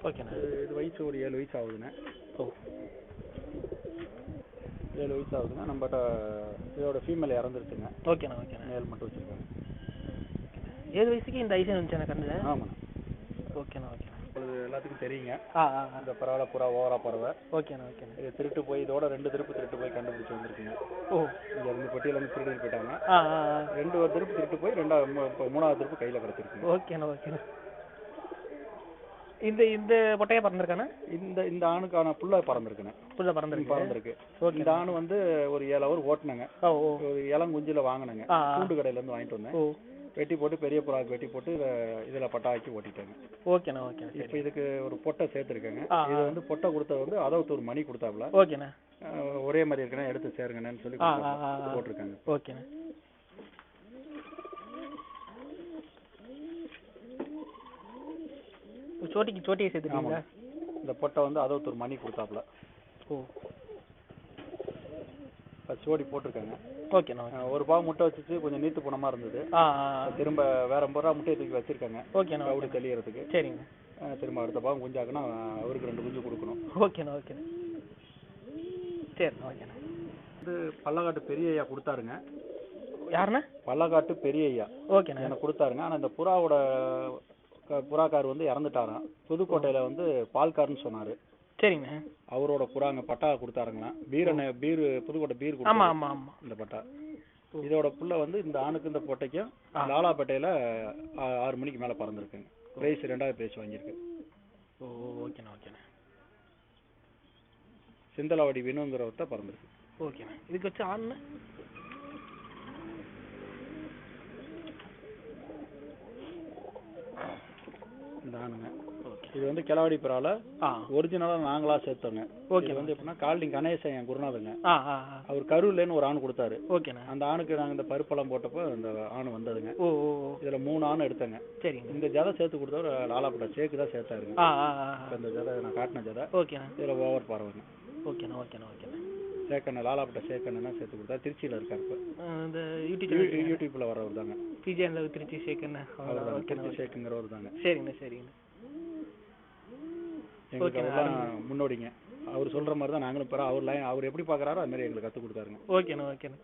ஓகேண்ணா. இது வயசு ஒரு 7 வயசு ஆகுதுண்ணே. ஓ 7 வயசு ஆகுதுண்ணா. நம்மகிட்ட இதோட ஃபீமேல் இறந்துருச்சுங்க. ஓகேண்ணா. ஓகேண்ணா. மேல் மட்டும் வச்சுருக்காங்க. 7 வயசுக்கு இந்த ஐசன் வந்துச்சு எனக்கு கண்டு. ஆமாண்ணா. ஓகேண்ணா. ஓகேண்ணா. உங்களுக்கு எல்லாத்துக்கும் தெரியுங்க. இந்த பறவை புறா ஓவரா பறவை. ஓகேண்ணா. ஓகேண்ணா. இது திருட்டு போய் இதோட 2 திருப்பு திருட்டு போய் கண்டுபிடிச்சி வந்துருக்குங்க. ஓ இங்கே இருந்து பெட்டியில் வந்து திருடிட்டு போயிட்டாங்க. 2 திருப்பு திருட்டு போய் 3வது திருப்பு கையில் கிடச்சிருக்குங்க. ஓகேண்ணா. ஓகேண்ணா. இந்த பொட்டையா பறந்துருக்காண்ணா? இந்த ஆணுக்கான புள்ள பறந்துருக்குண்ணே. புள்ள பறந்துருக்கு. இந்த ஆணு வந்து ஒரு 7 ஹவர் ஓட்டினங்க. ஒரு இளங்குஞ்சில வாங்கினங்க. கூண்டு கடையிலேருந்து வாங்கிட்டு வந்தேன். வெட்டி போட்டு பெரிய புறாவுக்கு வெட்டி போட்டு இதில் பட்டாக்கி ஓட்டிட்டாங்க. ஓகேண்ணா. ஓகேண்ணா. இப்போ இதுக்கு ஒரு பொட்டை சேர்த்துருக்கேங்க. இது வந்து பொட்டை கொடுத்தது வந்து ஒரு மணி கொடுத்தாப்புல. ஓகேண்ணா. ஒரே மாதிரி இருக்குன்னா எடுத்து சேருங்கன்னு சொல்லி போட்டிருக்காங்க. ஓகேண்ணா. சோட்டியை சேர்த்துட்டீங்களா? இந்த பொட்டை வந்து ஒரு மணி கொடுத்தாப்புல. ஓ சோடி போட்டிருக்காங்க. ஓகேண்ணா. ஒரு பாவம் முட்டை வச்சுச்சு, கொஞ்சம் நீத்து போன மாதிரி இருந்தது. திரும்ப வேற 50 ரூபா முட்டையை தூக்கி வச்சிருக்காங்க. ஓகேண்ணா. அப்படி தெளியறதுக்கு. சரிங்க. திரும்ப அடுத்த பாவம் குஞ்சாக்குன்னா அவருக்கு 2 குஞ்சு கொடுக்கணும். ஓகேண்ணா. ஓகேண்ணா. சரிண்ணா. ஓகேண்ணா. இது பல்லக்காட்டு பெரிய ஐயா கொடுத்தாருங்க. யாருண்ணா? பல்லக்காட்டு பெரிய ஐயா. ஓகேண்ணா. எனக்கு கொடுத்தாருங்க. ஆனால் இந்த புறாக்கார் வந்து இறந்துட்டாராம். புதுக்கோட்டையில வந்து பால்கார்னு சொன்னாரு. சரிங்க. அவரோட புறாங்க பட்டா கொடுத்தாருங்களாம். புதுக்கோட்டை பீர் இந்த பட்டா. இதோட புள்ள வந்து இந்த ஆணுக்கு இந்த பொட்டைக்கும் லாலாப்பேட்டையில 6 மணிக்கு மேல பறந்துருக்குங்க. பிரைஸ் 2வது பிரைஸ் வாங்கியிருக்கு. ஓகேண்ணா. ஓகேண்ணா. சிந்தலவாடி வினுங்கிறவர்கிட்ட பறந்துருக்கு. ஓகேண்ணா. இதுக்கு வச்சு ஆணுண்ணா? இந்த ஆணுங்க. இது வந்து கிளவாடி புறால ஒரிஜினலா நாங்களா சேர்த்தோங்க. ஓகே. வந்து எப்படின்னா கால்டிங் கணேசன் என் குருநாதங்க. அவர் கரூர்லன்னு ஒரு ஆணு கொடுத்தாரு. ஓகேண்ணா. அந்த ஆணுக்கு நாங்க இந்த பருப்பெல்லாம் போட்டப்போ இந்த ஆணு வந்ததுங்க. ஓ இதுல 3 ஆணு எடுத்தங்க. சரிங்க. இந்த ஜதை சேர்த்து கொடுத்தவர் லாலாப்பட்டா சேக்கு தான் சேர்த்தாருங்க. இந்த ஜதை நான் காட்டின ஜதை. ஓகேண்ணா. இதுல ஓவர் பறவைங்க. ஓகேண்ணா. ஓகேண்ணா. ஓகேண்ணா. சேக்கண்ண லாலாப்பட்டா சேக்கண்ணா சேர்த்து கொடுத்தா. திருச்சியில இருக்காரு. இந்த யூடியூப்ல வர்றவர் தாங்க. பிஜேல திருச்சி சேக்கண்ணா. திருச்சி சேக்குங்கிறவர் தாங்க. சரிங்கண்ணா. சரிங்கண்ணா. எங்களுக்கு முன்னோடிங்க. அவர் சொல்ற மாதிரி தான் நாங்களும் பெற. அவர் எப்படி பாக்குறாரோ அது மாதிரி எங்களுக்கு கத்து கொடுத்தாருங்க. ஓகேண்ணா. ஓகேண்ணா.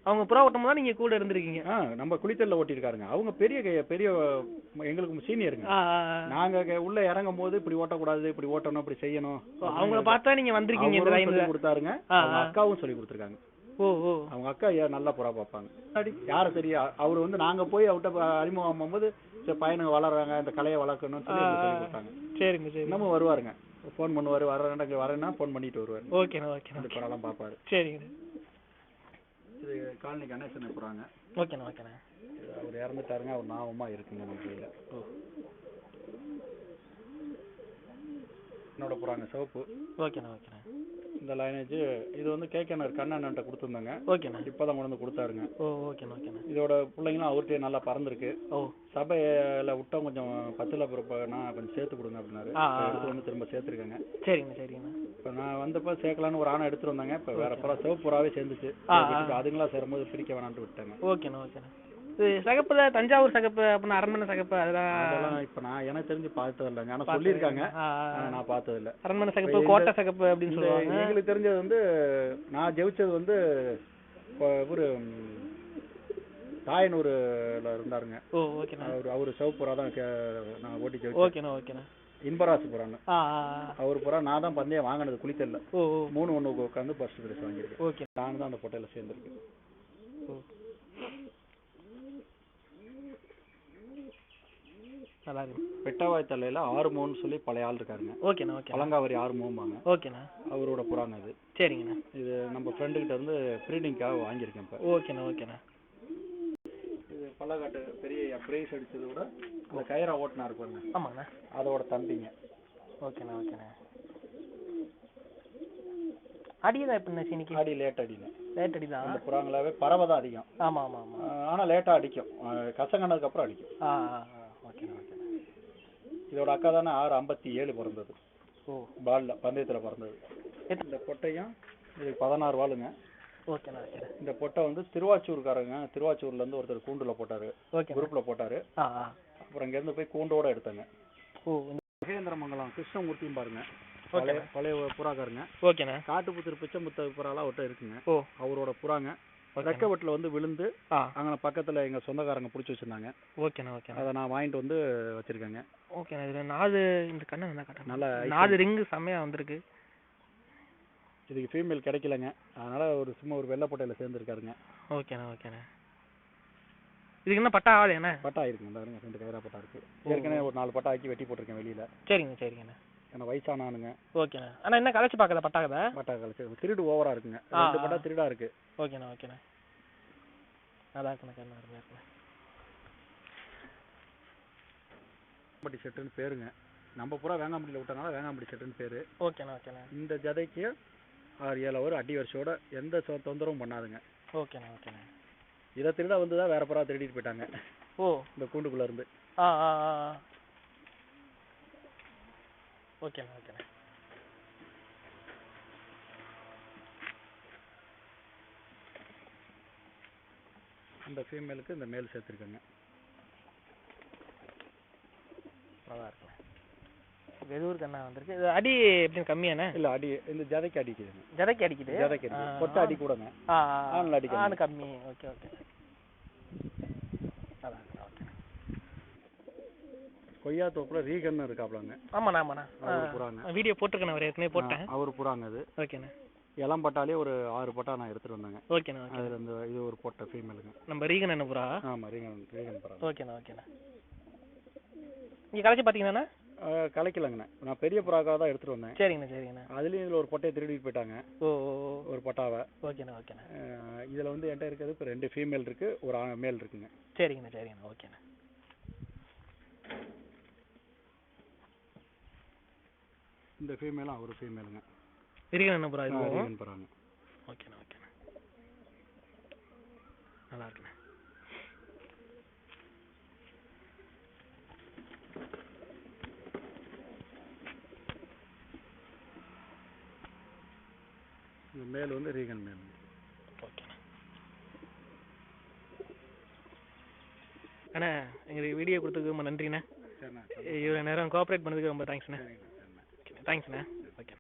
அவங்க புறா ஓட்டும் தான் நீங்க கூட இருந்திருக்கீங்க? நம்ம குளித்தல்ல ஓட்டிருக்காருங்க. அவங்க பெரிய எங்களுக்கு சீனியருங்க. நாங்க உள்ள இறங்கும் போது இப்படி ஓட்டக்கூடாது, இப்படி ஓட்டணும், இப்படி செய்யணும், அவங்கள பார்த்தா நீங்க வந்திருக்கீங்க. இந்த லைன்ல கொடுத்தாருங்க. அவங்க அக்காவும் சொல்லி கொடுத்துருக்காங்க. அவங்க அக்கா நல்லா புறா பார்ப்பாங்க. யார தெரியா அவரு வந்து நாங்க போய் அவர்கிட்ட அறிமுகம் ஆகும்போது பையனுங்க வளர்றாங்க, இந்த கலையை வளர்க்கணும்னு சொல்லி கொடுத்தாங்க. சரிங்க. சரி. நம்ம வருவாருங்க. ஃபோன் பண்ணுவாரு. வரேன்னா ஃபோன் பண்ணிட்டு வருவாரு. ஓகேண்ணா. ஓகேண்ணா. அந்த புறாலாம் பார்ப்பாரு. சரிங்க. இது காலனி கணேசன் புறாங்க. ஓகேண்ணா. ஓகேண்ணா. அவர் இறந்துட்டாருங்க. அவர் ஞாபகமா இருக்குங்க நம்ம கையில. என்னோட புறாங்க சிவப்பு. ஓகேண்ணா. ஓகேண்ணா. இந்த லைனேஜ் இது வந்து கேக்கனர் கண்ணன்ட்ட கொடுத்துருந்தாங்க. ஓகேண்ணா. இப்போதான் கொண்டு வந்து கொடுத்தாருங்க. ஓகேண்ணா. ஓகேண்ணா. இதோட பிள்ளைங்களும் அவர்கிட்டயே நல்லா பறந்துருக்கு. சபையில விட்டா கொஞ்சம் 10ல நான் கொஞ்சம் சேர்த்து கொடுங்க அப்படின்னாரு. எடுத்து வந்து திரும்ப சேர்த்துருக்காங்க. சரிங்க. சரிங்கண்ணா. இப்போ நான் வந்தப்போ சேர்க்கலான்னு ஒரு ஆணை எடுத்துட்டு வந்தாங்க. இப்போ வேற புறா சிவப்பு புறாவே சேர்ந்துச்சு. அதுங்களா சேரும்போது பிரிக்க வேணான்ட்டு விட்டாங்க. ஓகேண்ணா. ஓகேண்ணா. சகப்புல தஞ்சாவூர் சகப்பு அப்படின்னா அரண்மனை சகப்பு அதெல்லாம் இப்ப நான் எனக்கு தெரிஞ்சு பார்த்தது இல்லைங்க. ஆனா சொல்லியிருக்காங்க. நான் பார்த்தது இல்லை. அரண்மனை சகப்பு, கோட்டை சகப்பு அப்படின்னு சொல்லுவாங்க. எங்களுக்கு தெரிஞ்சது வந்து நான் ஜெயிச்சது வந்து ஒரு தாயனூர்ல இருந்தாருங்க. அவரு சிவப்புறா தான் நான் ஓட்டி ஜெயிச்சேன். ஓகேண்ணா. ஓகேண்ணா. இன்பராசு புறான்னு அவர் புறா நான் தான் பந்தயம் வாங்கினது குளித்தல்ல. 3-1 உட்காந்து ஃபர்ஸ்ட் பிரைஸ் வாங்கியிருக்கேன். ஓகே. நான் தான் அந்த பொட்டையில சேர்ந்துருக்கேன். நல்லா இருக்கு. பெட்டவாய் தலையில 6 சொல்லி பழைய ஆள் இருக்காருங்க. ஓகேண்ணா. ஓகே. பழங்காவரி 6 ஓகேண்ணா. அவரோட புறாங்க அது. சரிங்கண்ணா. இது நம்ம ஃப்ரெண்டு கிட்ட இருந்து ப்ரீடிங்காக வாங்கியிருக்கேன் இப்போ. ஓகேண்ணா. ஓகேண்ணா. இது பல்லக்காட்டு பெரிய பிரைஸ் அடிச்சது கூட அந்த கயிறா ஓட்டினா இருப்பாருங்க. ஆமாங்கண்ணா. அதோட தம்பிங்க. ஓகேண்ணா. ஓகேண்ணா. அடிதான் எப்படிண்ணா சீனிக்கு? அடி லேட் அடிதான். அந்த புறாங்களாவே பறவை தான் அதிகம். ஆமா ஆமா ஆமா. ஆனா லேட்டா அடிக்கும். கசங்கனதுக்கு அப்புறம் அடிக்கும். ஓகேண்ணா. ஓகேண்ணா. இதோட அக்கா தானே 657 பிறந்தது. பால்ல பந்தயத்துல பிறந்தது. இந்த பொட்டையும் இதுக்கு 16 வாளுங்க. ஓகேண்ணா. ஓகேண்ணா. இந்த பொட்டை வந்து திருவாச்சூர்காரங்க திருவாச்சூர்ல இருந்து ஒருத்தர் கூண்டுல போட்டாரு. குரூப்ல போட்டாரு. அப்புறம் இங்கேருந்து போய் கூண்டோட எடுத்தேங்க. ஓ மகேந்திரமங்கலம் கிருஷ்ணமூர்த்தியும் பாருங்க, ஓகேண்ணே. பழைய புறாக்காருங்க. ஓகேண்ணே. காட்டுப்புத்தூர் பிச்சைமுத்த புறாலாம் அவர்கிட்ட இருக்குங்க. ஓ அவரோட புறாங்க. ரெக்கவட்டில் வந்து விழுந்து அங்கே பக்கத்தில் எங்கள் சொந்தக்காரங்க பிடிச்சி வச்சுருந்தாங்க. ஓகேண்ணா ஓகேண்ணா. அதை நான் வாங்கிட்டு வந்து வச்சுருக்கேங்க. ஓகேண்ணா. இதில் நாது இந்த கண்ணை நல்லா காட்டுறேன். நல்லா நாது ரிங்கு செம்மையாக வந்திருக்கு. இதுக்கு ஃபீமேல் கிடைக்கலங்க, அதனால் சும்மா ஒரு வெள்ளை பொட்டையில் சேர்ந்துருக்காருங்க. ஓகேண்ணா ஓகேண்ணா. இதுக்கு என்ன பட்டா ஆகலையாண்ணே? பட்டா இருக்குங்க, இந்த பாருங்க 2 கயிறா பட்டா இருக்குது. ஏற்கனவே ஒரு 4 பட்டா ஆக்கி வெட்டி போட்டிருக்கேன் வெளியில். சரிங்க சரிங்கண்ணா. ஏன்னா வயசானானுங்க. ஓகேண்ணா. ஆனால் என்ன கலைச்சி பார்க்கல பட்டாக்கதை? பட்டா கழிச்சு திருடு ஓவராக இருக்குங்க. 2 பட்டா திருடா இருக்கு. ஓகேண்ணா ஓகேண்ணா. அதான் இருக்குண்ணா கண்ணா அருமையாக இருக்குண்ணா. வேங்காம்பட்டி செட்டுன்னு பேருங்க. நம்ம பூரா வேங்காம்பட்டியில் விட்டனால வேங்காம்பட்டி செட்டுன்னு பேர். ஓகேண்ணா ஓகேண்ணா. இந்த ஜதைக்கு 6-7 ஒரு அடி வருஷோட எந்த தொந்தரவும் பண்ணாதுங்க. ஓகேண்ணா ஓகேண்ணா. இதை திருட வந்து தான் வேற புறா திருடிட்டு போயிட்டாங்க. ஓ இந்த கூண்டுக்குள்ளே இருந்து. ஆ ஆ ஆ ஓகேண்ணா ஓகேண்ணா. இந்த ஃபீமேலுக்கு இந்த மேல் சேர்த்துருக்கேங்க. நல்லா இருக்குண்ணா. வெதூர் கண்ணா வந்திருக்கு. இது அடி எப்படின்னு கம்மியாண்ணே? இல்லை அடி இந்த ஜதைக்கு அடிக்குதுங்க. ஜதைக்கு அடிக்குது. ஜதைக்கு அடிக்குது. கொட்டை அடி கூடங்க. ஆணில் அடிக்குது. ஆணு கம்மி. Okay okay. நல்லா இருக்குண்ணா ஓகேண்ணா. கொய்யா தோப்புல ரீகன் இருக்காப்லங்க. ஆமாண்ணா ஆமாண்ணா. புறாங்க. வீடியோ போட்டிருக்கேன், அவர் ஏற்கனவே போட்டேன். அவர் புறாங்க அது. ஓகேண்ணா. இளம் பட்டாலே ஒரு 6 பட்டா நான் எடுத்துகிட்டு வந்தேங்க. ஓகேண்ணா ஓகே. அதில் இந்த இது ஒரு பொட்டை ஃபீமேலுங்க. நம்ம ரீகன் என்ன புறா? ஆமாம் ரீகன் புறா. ஓகேண்ணா ஓகேண்ணா. இங்கே கலைச்சி பார்த்தீங்கண்ணா? கலைக்கலங்கண்ணே, நான் பெரிய புறாக்காக தான் எடுத்துகிட்டு வந்தேன். சரிங்கண்ணா சரிங்கண்ணா. அதுலேயும் இதில் ஒரு பொட்டையை திருடிட்டு போயிட்டாங்க. ஓ ஒரு பட்டாவை. ஓகேண்ணா ஓகேண்ணா. இதில் வந்து என்கிட்ட இருக்கிறது இப்போ 2 ஃபீமேல் இருக்குது, ஒரு மேல் இருக்குங்க. சரிங்கண்ணா சரிங்கண்ணா. ஓகேண்ணா. இந்த ஃபீமேலும் ஒரு ஃபீமேலுங்க. ரீகன் என்ன புறா? இது ரீகன் புறாங்க. ஓகேண்ணா ஓகேண்ணா. நல்லா இருக்குண்ணா. இந்த மேல் வந்து ரீகன் மேல். ஓகேண்ணா. அண்ணா எங்களுக்கு வீடியோ கொடுத்ததுக்கு ரொம்ப நன்றிண்ணே. சரிண்ணா. இவ்வளோ நேரம் கோஆப்ரேட் பண்ணதுக்கு ரொம்ப தேங்க்ஸ்ண்ணே. சரிண்ணா. தேங்க்ஸ்ண்ணே. ஓகே.